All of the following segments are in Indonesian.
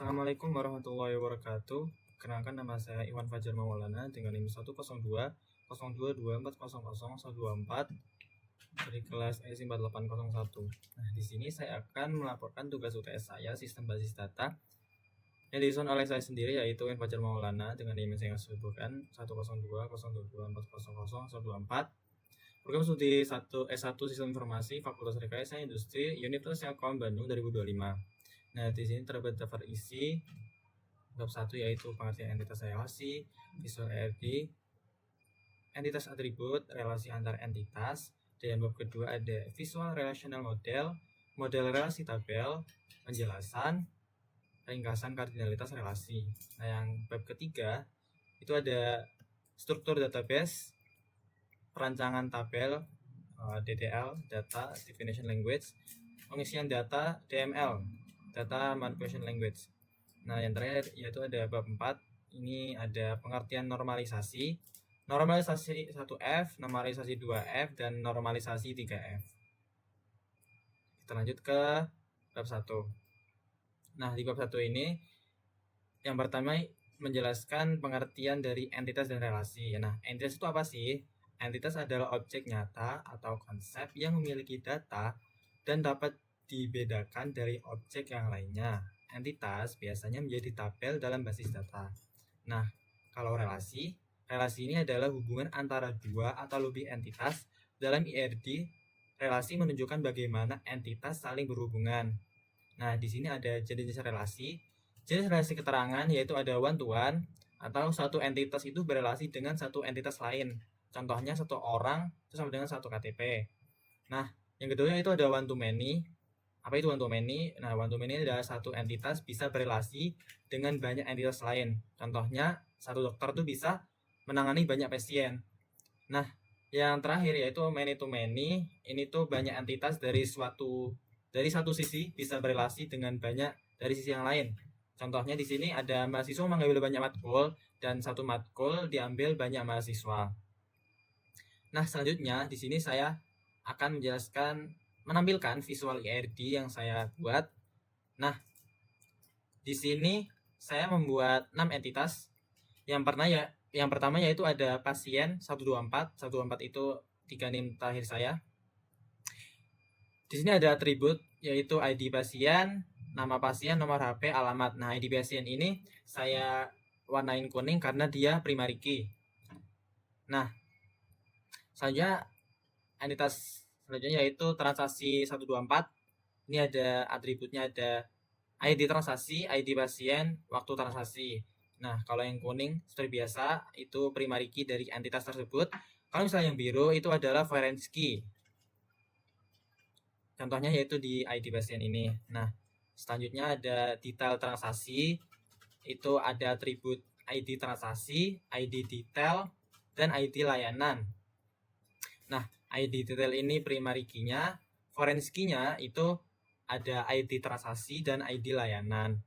Assalamualaikum warahmatullahi wabarakatuh. Kenalkan, nama saya Iwan Fajar Maulana dengan NIM 102 022400124 dari kelas ESI 4801. Nah, di sini saya akan melaporkan tugas UTS saya, sistem basis data, yang disusun oleh saya sendiri, yaitu Iwan Fajar Maulana dengan NIM yang saya sebutkan 102 022400124. Program studi S1 Sistem Informasi Fakultas Rekayasa Industri Universitas Telkom Bandung 2025. Nah, di sini terdapat daftar isi bab 1, yaitu pengertian entitas relasi, visual ERD, entitas atribut, relasi antar entitas, dan bab kedua ada visual relational model, model relasi tabel, penjelasan, ringkasan kardinalitas relasi. Nah, yang bab ketiga itu ada struktur database, perancangan tabel, DDL, data definition language, pengisian data, DML, data manipulation language. Nah, yang terakhir yaitu ada bab 4. Ini ada pengertian normalisasi, normalisasi 1F, normalisasi 2F, dan normalisasi 3F. Kita lanjut ke bab 1. Nah, di bab 1 ini yang pertama menjelaskan pengertian dari entitas dan relasi. Nah, entitas itu apa sih? Entitas adalah objek nyata atau konsep yang memiliki data dan dapat dibedakan dari objek yang lainnya. Entitas biasanya menjadi tabel dalam basis data. Nah, kalau relasi ini adalah hubungan antara dua atau lebih entitas. Dalam IRD, relasi menunjukkan bagaimana entitas saling berhubungan. Nah, di sini ada jenis relasi. Jenis relasi keterangan yaitu ada one to one, atau satu entitas itu berelasi dengan satu entitas lain. Contohnya satu orang itu sama dengan satu KTP. Nah, yang kedua itu ada one to many. Apa itu one to many? Nah, one to many adalah satu entitas bisa berelasi dengan banyak entitas lain. Contohnya, satu dokter itu bisa menangani banyak pasien. Nah, yang terakhir yaitu many to many. Ini tuh banyak entitas dari satu sisi bisa berelasi dengan banyak dari sisi yang lain. Contohnya di sini ada mahasiswa mengambil banyak matkul dan satu matkul diambil banyak mahasiswa. Nah, selanjutnya di sini saya akan menampilkan visual IRD yang saya buat. Nah, di sini saya membuat 6 entitas. Yang pertama yaitu ada pasien 124. 124 itu 3 NIM terakhir saya. Di sini ada atribut yaitu ID pasien, nama pasien, nomor HP, alamat. Nah, ID pasien ini saya warnain kuning karena dia primary key. Nah, selanjutnya entitas selanjutnya yaitu transaksi 124. Ini ada atributnya, ada ID transaksi, ID pasien, waktu transaksi. Nah, kalau yang kuning seperti biasa itu primary key dari entitas tersebut. Kalau misalnya yang biru itu adalah foreign key. Contohnya yaitu di ID pasien ini. Nah, selanjutnya ada detail transaksi. Itu ada atribut ID transaksi, ID detail, dan ID layanan. Nah, ID detail ini primary key-nya, foreign key-nya itu ada ID transaksi dan ID layanan.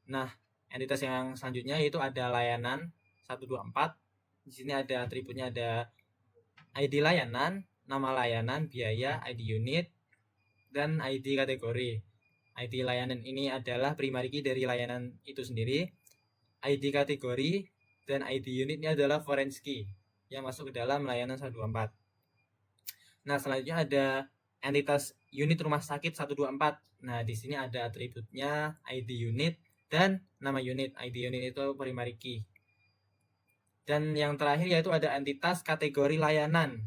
Nah, entitas yang selanjutnya itu ada layanan 124. Di sini ada atributnya, ada ID layanan, nama layanan, biaya, ID unit, dan ID kategori. ID layanan ini adalah primary key dari layanan itu sendiri. ID kategori dan ID unitnya adalah foreign key yang masuk ke dalam layanan 124. Nah, selanjutnya ada entitas unit rumah sakit 124. Nah, di sini ada atributnya ID unit dan nama unit. ID unit itu primary key. Dan yang terakhir yaitu ada entitas kategori layanan.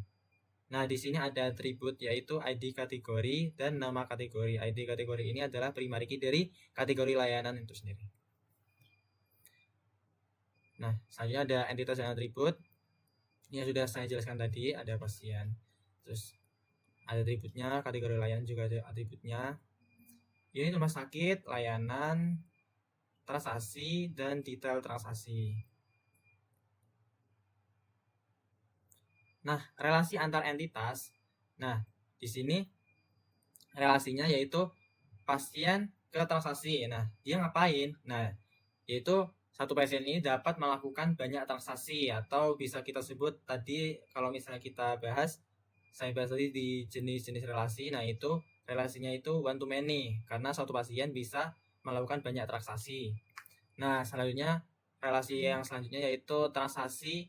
Nah, di sini ada atribut yaitu ID kategori dan nama kategori. ID kategori ini adalah primary key dari kategori layanan itu sendiri. Nah, selanjutnya ada entitas dan atribut. Ini yang sudah saya jelaskan tadi, ada pasien. Terus ada atributnya, kategori layanan juga ada atributnya. Ini rumah sakit, layanan, transaksi, dan detail transaksi. Nah, relasi antar entitas. Nah, di sini relasinya yaitu pasien ke transaksi. Nah, dia ngapain? Nah, yaitu satu pasien ini dapat melakukan banyak transaksi, atau bisa kita sebut tadi kalau misalnya saya bahas tadi di jenis-jenis relasi. Nah, itu relasinya itu one to many karena satu pasien bisa melakukan banyak transaksi. Nah, selanjutnya relasi yang selanjutnya yaitu transaksi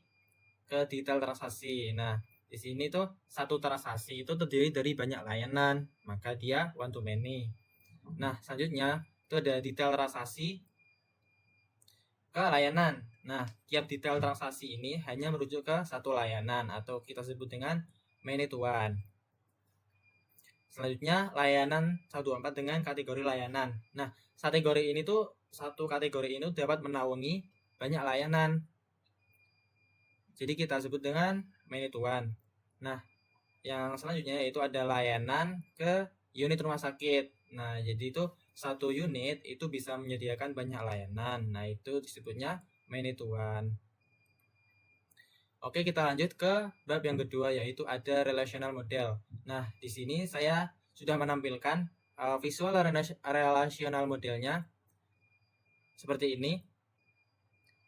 ke detail transaksi. Nah, di sini tuh satu transaksi itu terdiri dari banyak layanan, maka dia one to many. Nah, selanjutnya itu ada detail transaksi ke layanan. Nah, tiap detail transaksi ini hanya merujuk ke satu layanan atau kita sebut dengan many to one. Selanjutnya layanan 124 dengan kategori layanan. Nah, kategori ini tuh satu kategori ini dapat menaungi banyak layanan. Jadi kita sebut dengan many to one. Nah, yang selanjutnya yaitu ada layanan ke unit rumah sakit. Nah, jadi itu satu unit itu bisa menyediakan banyak layanan. Nah, itu disebutnya many to one. Oke, kita lanjut ke bab yang kedua yaitu ada relational model. Nah, di sini saya sudah menampilkan visual relational modelnya seperti ini.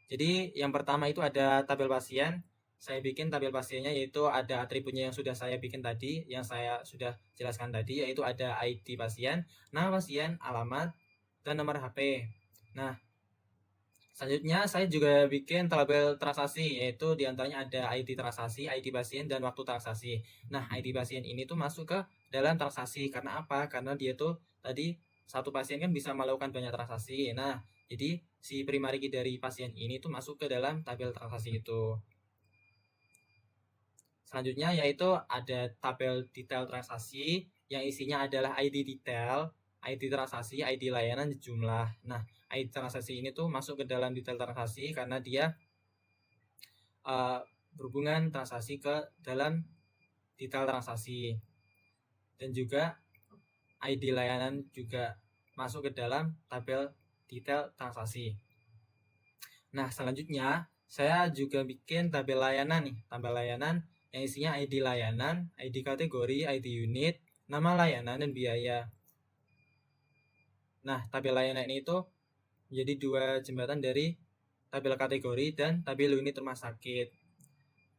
Jadi yang pertama itu ada tabel pasien. Saya bikin tabel pasiennya yaitu ada atributnya yang sudah saya bikin tadi, yang saya sudah jelaskan tadi, yaitu ada ID pasien, nama pasien, alamat, dan nomor HP. Nah, selanjutnya saya juga bikin tabel transaksi, yaitu diantaranya ada ID transaksi, ID pasien, dan waktu transaksi. Nah, ID pasien ini tuh masuk ke dalam transaksi. Karena apa? Karena dia tuh tadi satu pasien kan bisa melakukan banyak transaksi. Nah, jadi si primary key dari pasien ini tuh masuk ke dalam tabel transaksi itu. Selanjutnya yaitu ada tabel detail transaksi yang isinya adalah ID detail, ID transaksi, ID layanan, jumlah. Nah, ID transaksi ini tuh masuk ke dalam detail transaksi karena dia berhubungan transaksi ke dalam detail transaksi. Dan juga ID layanan juga masuk ke dalam tabel detail transaksi. Nah, selanjutnya saya juga bikin tabel layanan nih, tabel layanan yang isinya ID layanan, ID kategori, ID unit, nama layanan, dan biaya. Nah, tabel layanan ini itu menjadi dua jembatan dari tabel kategori dan tabel unit rumah sakit.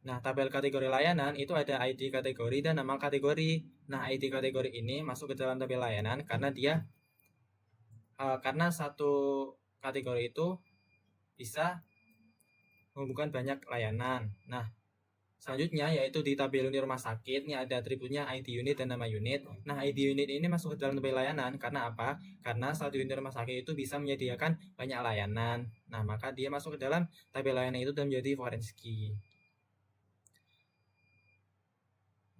Nah, tabel kategori layanan itu ada ID kategori dan nama kategori. Nah, ID kategori ini masuk ke dalam tabel layanan karena dia karena satu kategori itu bisa menghubungkan banyak layanan. Nah, selanjutnya yaitu di tabel unit rumah sakit, ini ada atributnya ID unit dan nama unit. Nah, ID unit ini masuk ke dalam tabel layanan karena apa? Karena satu unit rumah sakit itu bisa menyediakan banyak layanan. Nah, maka dia masuk ke dalam tabel layanan itu dan menjadi foreign key.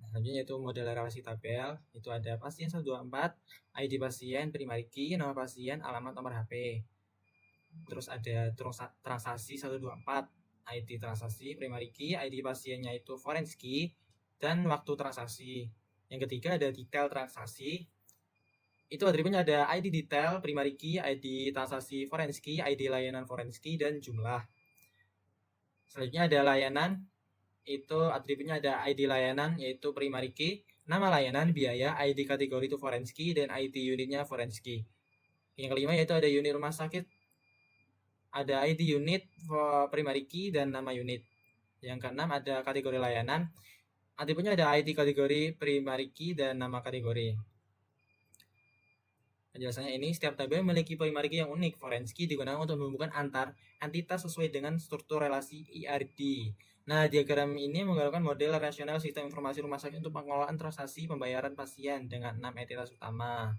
Selanjutnya itu model relasi tabel, itu ada pasien 124, ID pasien, primary key, nama pasien, alamat, nomor HP. Terus ada transaksi 124, ID transaksi, primary key, ID pasiennya itu foreign key, dan waktu transaksi. Yang ketiga ada detail transaksi, itu atributnya ada ID detail, primary key, ID transaksi foreign key, ID layanan foreign key, dan jumlah. Selanjutnya ada layanan, itu atributnya ada ID layanan yaitu primary key, nama layanan, biaya, ID kategori itu foreign key, dan ID unitnya foreign key. Yang kelima yaitu ada unit rumah sakit, ada ID unit, primary key, dan nama unit. Yang keenam ada kategori layanan, atributnya ada ID kategori, primary key, dan nama kategori. Penjelasannya ini, setiap tabel memiliki primary key yang unik. Foreign key digunakan untuk menghubungkan antar entitas sesuai dengan struktur relasi IRD. Nah, diagram ini menggambarkan model rasional sistem informasi rumah sakit untuk pengelolaan transaksi pembayaran pasien dengan 6 entitas utama.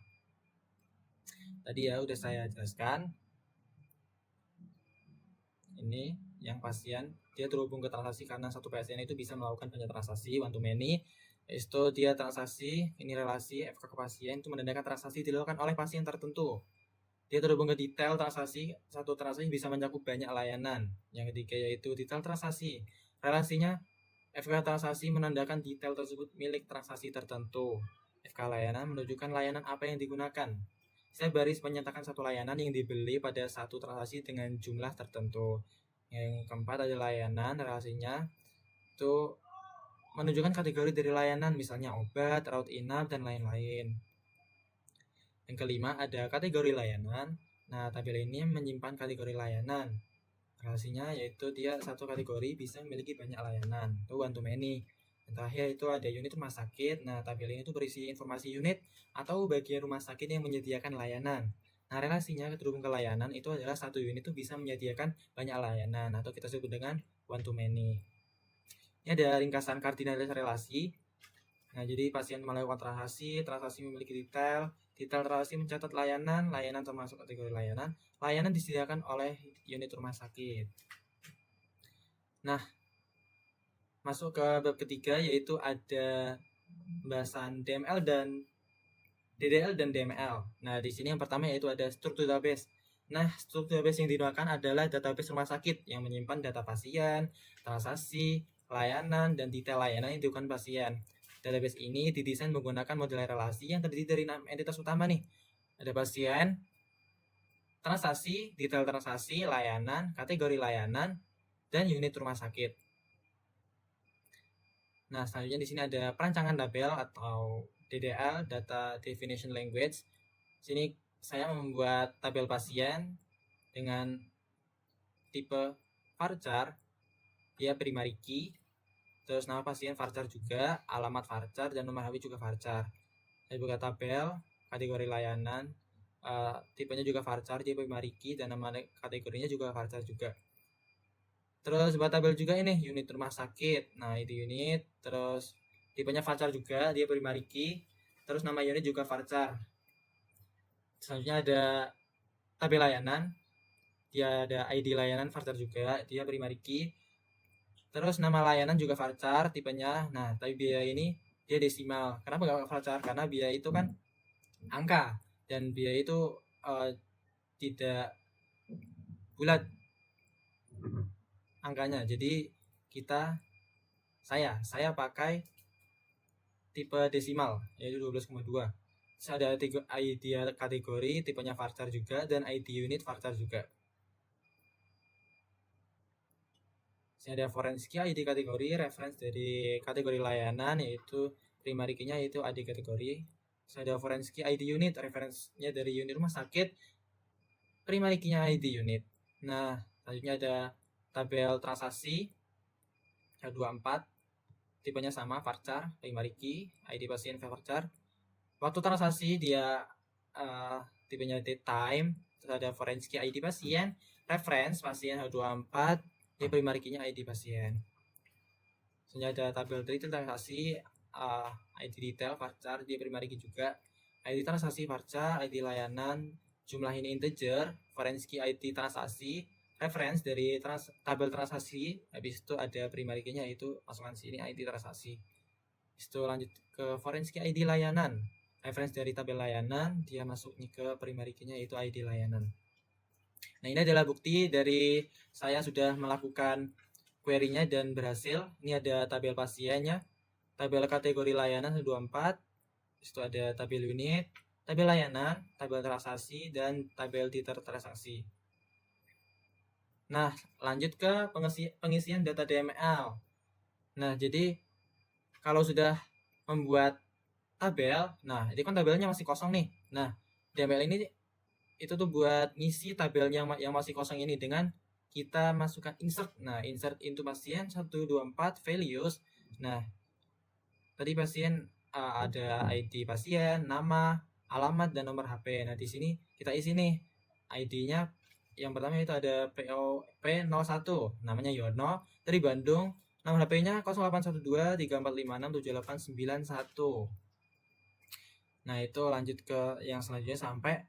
Tadi ya udah saya jelaskan. Ini yang pasien, dia terhubung ke transaksi karena satu pasien itu bisa melakukan banyak transaksi, one to many. Itu dia transaksi, ini relasi FK ke pasien, itu menandakan transaksi dilakukan oleh pasien tertentu. Dia terhubung ke detail transaksi, satu transaksi bisa mencakup banyak layanan. Yang ketiga yaitu detail transaksi. Relasinya, FK transaksi menandakan detail tersebut milik transaksi tertentu. FK layanan menunjukkan layanan apa yang digunakan. Saya baris menyatakan satu layanan yang dibeli pada satu transaksi dengan jumlah tertentu. Yang keempat ada layanan, relasinya itu menunjukkan kategori dari layanan, misalnya obat, rawat inap, dan lain-lain. Yang kelima ada kategori layanan. Nah, tabel ini menyimpan kategori layanan. Relasinya yaitu dia satu kategori bisa memiliki banyak layanan, itu one to many. Yang terakhir itu ada unit rumah sakit. Nah, tabel ini itu berisi informasi unit atau bagian rumah sakit yang menyediakan layanan. Nah, relasinya terhubung ke layanan itu adalah satu unit itu bisa menyediakan banyak layanan atau kita sebut dengan one to many. Ini ada ringkasan kardinalis relasi. Nah, jadi pasien melakukan transaksi memiliki detail transaksi mencatat layanan termasuk kategori layanan disediakan oleh unit rumah sakit. Nah, masuk ke bab ketiga yaitu ada pembahasan DML dan DDL dan DML. Nah, di sini yang pertama yaitu ada struktur database. Nah, struktur database yang digunakan adalah database rumah sakit yang menyimpan data pasien, transaksi, layanan, dan detail layanan yang digunakan pasien. Database ini didesain menggunakan model relasi yang terdiri dari 6 entitas utama nih. Ada pasien, transaksi, detail transaksi, layanan, kategori layanan, dan unit rumah sakit. Nah, selanjutnya di sini ada perancangan tabel atau DDL, Data Definition Language. Sini saya membuat tabel pasien dengan tipe varchar, dia primary key, terus nama pasien varchar juga, alamat varchar, dan nomor HP juga varchar. Saya buka tabel, kategori layanan, tipenya juga varchar, dia primary key, dan nama kategorinya juga varchar juga. Terus buat tabel juga ini unit rumah sakit. Nah, itu unit, terus tipenya varchar juga, dia primary key, terus nama unit juga varchar. Selanjutnya ada tabel layanan, dia ada ID layanan varchar juga, dia primary key. Terus nama layanan juga varchar, tipenya. Nah, tapi biaya ini dia desimal. Kenapa nggak varchar? Karena biaya itu kan angka dan biaya itu tidak bulat angkanya. Jadi saya pakai tipe desimal yaitu 12,2. Terus ada ID kategori, tipenya varchar juga, dan ID unit varchar juga. Sini ada foreign key ID kategori, reference dari kategori layanan yaitu primary key-nya yaitu ID kategori. Terus ada foreign key ID unit, reference-nya dari unit rumah sakit, primary key-nya ID unit. Nah, selanjutnya ada tabel transaksi 24, tipenya sama varchar, primary key, ID pasien varchar. Waktu transaksi dia tipenya date time, terus ada foreign key ID pasien, reference pasien 24, dia primary key-nya ID pasien. Selanjutnya ada tabel detail transaksi, ID detail varchar, dia primary key juga, ID transaksi varchar, ID layanan, jumlah ini integer, foreign key ID transaksi, reference dari tabel transaksi, habis itu ada primary key-nya itu masukkan sini ID transaksi. Itu lanjut ke foreign key ID layanan, reference dari tabel layanan, dia masuk ke primary key-nya itu ID layanan. Nah, ini adalah bukti dari saya sudah melakukan query-nya dan berhasil. Ini ada tabel pasiennya, tabel kategori layanan 24, itu ada tabel unit, tabel layanan, tabel transaksi, dan tabel detail transaksi. Nah, lanjut ke pengisian data DML. Nah, jadi kalau sudah membuat tabel, nah ini kan tabelnya masih kosong nih. Nah, DML ini itu tuh buat ngisi tabel yang masih kosong ini dengan kita masukkan insert. Nah, insert into pasien 124 values. Nah, tadi pasien ada ID pasien, nama, alamat, dan nomor HP. Nah, di sini kita isi nih ID-nya. Yang pertama itu ada POP01, namanya Yono, dari Bandung. Nomor HP-nya 0812 3456 7891. Nah, itu lanjut ke yang selanjutnya sampai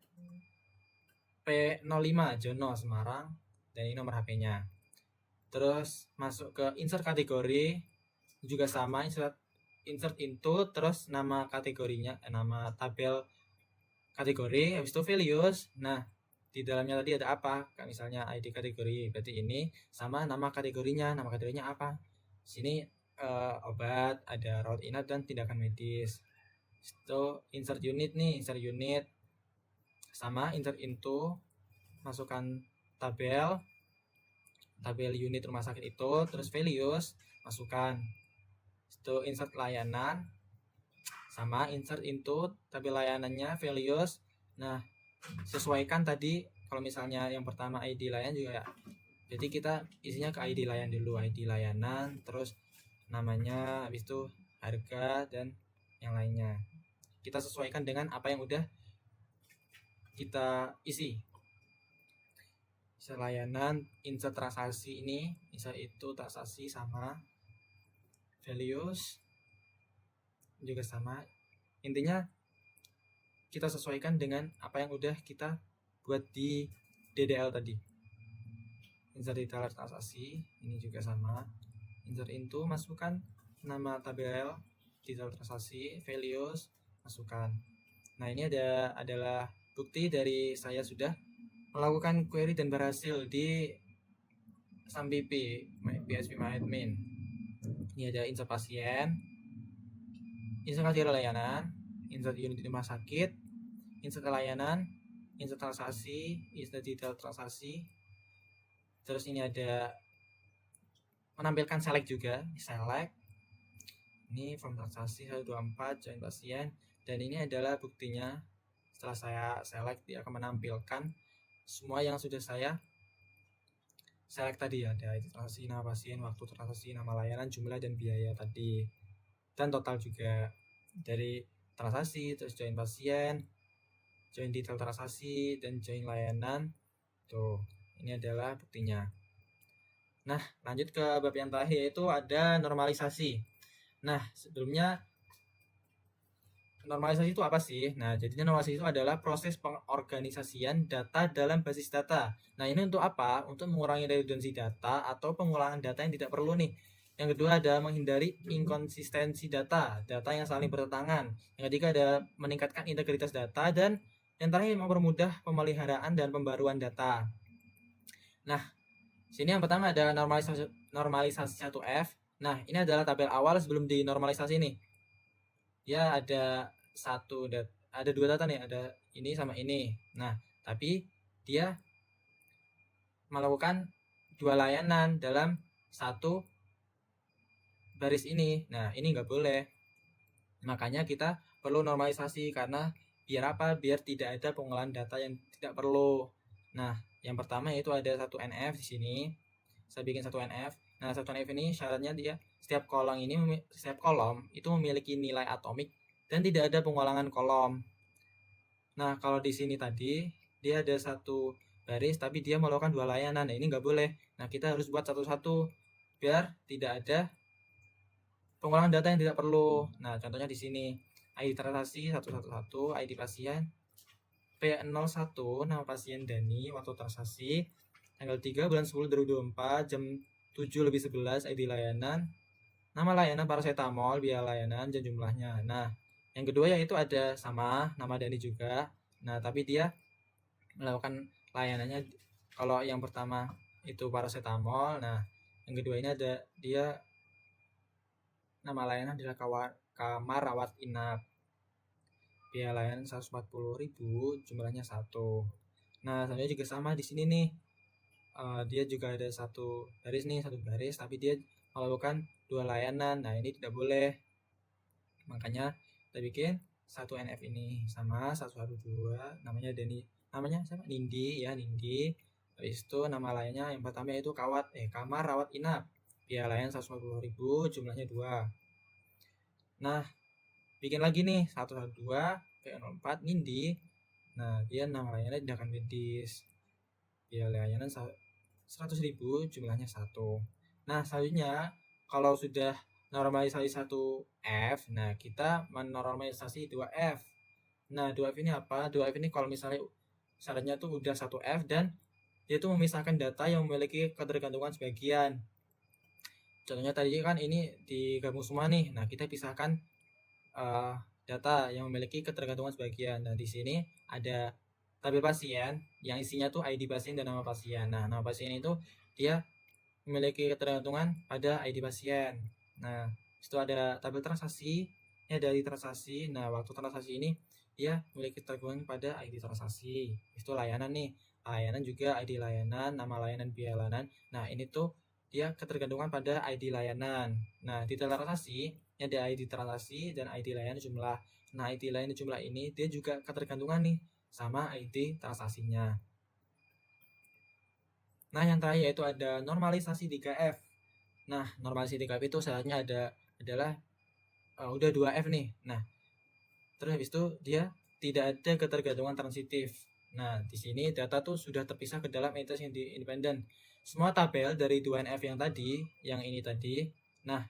P05 Jono Semarang, dan ini nomor HP-nya. Terus masuk ke insert kategori, juga sama, insert into, terus nama kategorinya, nama tabel kategori, habis itu values. Nah, di dalamnya tadi ada apa? Kayak misalnya ID kategori, berarti ini sama nama kategorinya apa? Sini obat, ada rawat inap dan tindakan medis. Itu insert unit nih, insert unit sama insert into, masukkan tabel unit rumah sakit itu, terus values masukkan. Itu insert layanan sama insert into tabel layanannya, values. Nah, sesuaikan tadi kalau misalnya yang pertama ID layanan juga ya. Jadi kita isinya ke ID layanan dulu, ID layanan, terus namanya, habis itu harga dan yang lainnya. Kita sesuaikan dengan apa yang udah kita isi. Layanan insert transaksi ini, insert itu transaksi sama values juga sama. Intinya kita sesuaikan dengan apa yang udah kita buat di DDL tadi. Insert detail transaksi ini juga sama. Insert into, masukkan nama tabel, detail transaksi, values, masukkan. Nah, ini adalah bukti dari saya sudah melakukan query dan berhasil di SAMPP PHP MyAdmin. Ini ada insert pasien, insert kriteria layanan, insert unit rumah sakit, insert layanan, insert transaksi, insert detail transaksi. Terus ini ada menampilkan select juga, select. Ini form transaksi 124 join pasien, dan ini adalah buktinya. Setelah saya select, dia akan menampilkan semua yang sudah saya select tadi. Ada transaksi, nama pasien, waktu transaksi, nama layanan, jumlah dan biaya tadi, dan total juga dari transaksi. Terus join pasien, join detail transaksi, dan join layanan. Tuh, ini adalah buktinya. Nah, lanjut ke bab yang terakhir, yaitu ada normalisasi. Nah, sebelumnya normalisasi itu apa sih? Nah, jadinya normalisasi itu adalah proses pengorganisasian data dalam basis data. Nah, ini untuk apa? Untuk mengurangi redundansi data atau pengulangan data yang tidak perlu nih. Yang kedua ada menghindari inkonsistensi data yang saling bertentangan. Yang ketiga ada meningkatkan integritas data, dan yang terakhir mempermudah pemeliharaan dan pembaruan data. Nah, sini yang pertama ada normalisasi 1F. Nah, ini adalah tabel awal sebelum dinormalisasi nih. Ya ada ada dua data nih, ada ini sama ini. Nah, tapi dia melakukan dua layanan dalam satu baris ini. Nah, ini nggak boleh. Makanya kita perlu normalisasi, karena biar apa? Biar tidak ada pengolahan data yang tidak perlu. Nah, yang pertama yaitu ada 1NF di sini. Saya bikin 1NF. Nah, 1NF ini syaratnya dia setiap kolom itu memiliki nilai atomik dan tidak ada pengulangan kolom. Nah, kalau di sini tadi dia ada satu baris tapi dia melakukan dua layanan. Nah, ini nggak boleh. Nah, kita harus buat satu-satu biar tidak ada pengulangan data yang tidak perlu. Nah, contohnya di sini ID transaksi 111, ID pasien P01, nama pasien Dani, waktu transaksi tanggal 3 bulan 10 2024 jam 7:11, ID layanan, nama layanan paracetamol, biaya layanan, dan jumlahnya. Nah, yang kedua yaitu ada sama nama Dani juga. Nah, tapi dia melakukan layanannya, kalau yang pertama itu paracetamol. Nah, yang kedua ini ada dia nama layanan adalah kamar rawat inap, biaya layanan 140.000, jumlahnya 1. Nah, selanjutnya juga sama di sini nih. Dia juga ada satu baris, tapi dia melakukan dua layanan. Nah, ini tidak boleh. Makanya kita bikin 1NF ini sama 112, namanya siapa? Nindi ya, Nindi. Habis itu nama lainnya yang pertama yaitu kamar rawat inap, biaya layanan 140.000, jumlahnya 2. Nah, bikin lagi nih 112 P04 Nindi. Nah, dia nama layannya tindakan medis, biaya layanan 100.000, jumlahnya 1. Nah, selanjutnya kalau sudah normalisasi 1F, nah kita menormalisasi 2F. Nah, 2F ini apa? 2F ini kalau misalnya syaratnya tuh udah 1F dan dia tuh memisahkan data yang memiliki ketergantungan sebagian. Contohnya tadi kan ini digabung semua nih. Nah, kita pisahkan data yang memiliki ketergantungan sebagian. Nah, di sini ada tabel pasien yang isinya tuh ID pasien dan nama pasien. Nah, nama pasien itu dia memiliki ketergantungan pada ID pasien. Nah, itu ada tabel transaksi, ini ada ID transaksi. Nah, waktu transaksi ini dia memiliki ketergantungan pada ID transaksi. Itu layanan nih. Layanan juga ID layanan, nama layanan, biaya layanan. Nah, ini tuh dia ketergantungan pada ID layanan. Nah, di transaksi ini ada ID transaksi dan ID layanan jumlah. Nah, ID layanan jumlah ini dia juga ketergantungan nih sama ID transaksinya. Nah, yang terakhir yaitu ada normalisasi 3F. Nah, normalisasi 3F itu syaratnya adalah udah 2F nih. Nah, terus habis itu dia tidak ada ketergantungan transitif. Nah, di sini data tuh sudah terpisah ke dalam entitas yang independen. Semua tabel dari 2NF yang tadi, yang ini tadi, nah,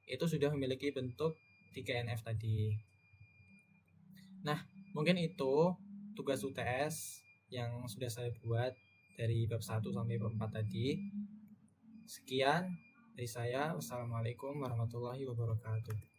itu sudah memiliki bentuk 3NF tadi. Nah, mungkin itu tugas UTS yang sudah saya buat dari bab 1 sampai bab 4 tadi. Sekian dari saya. Wassalamualaikum warahmatullahi wabarakatuh.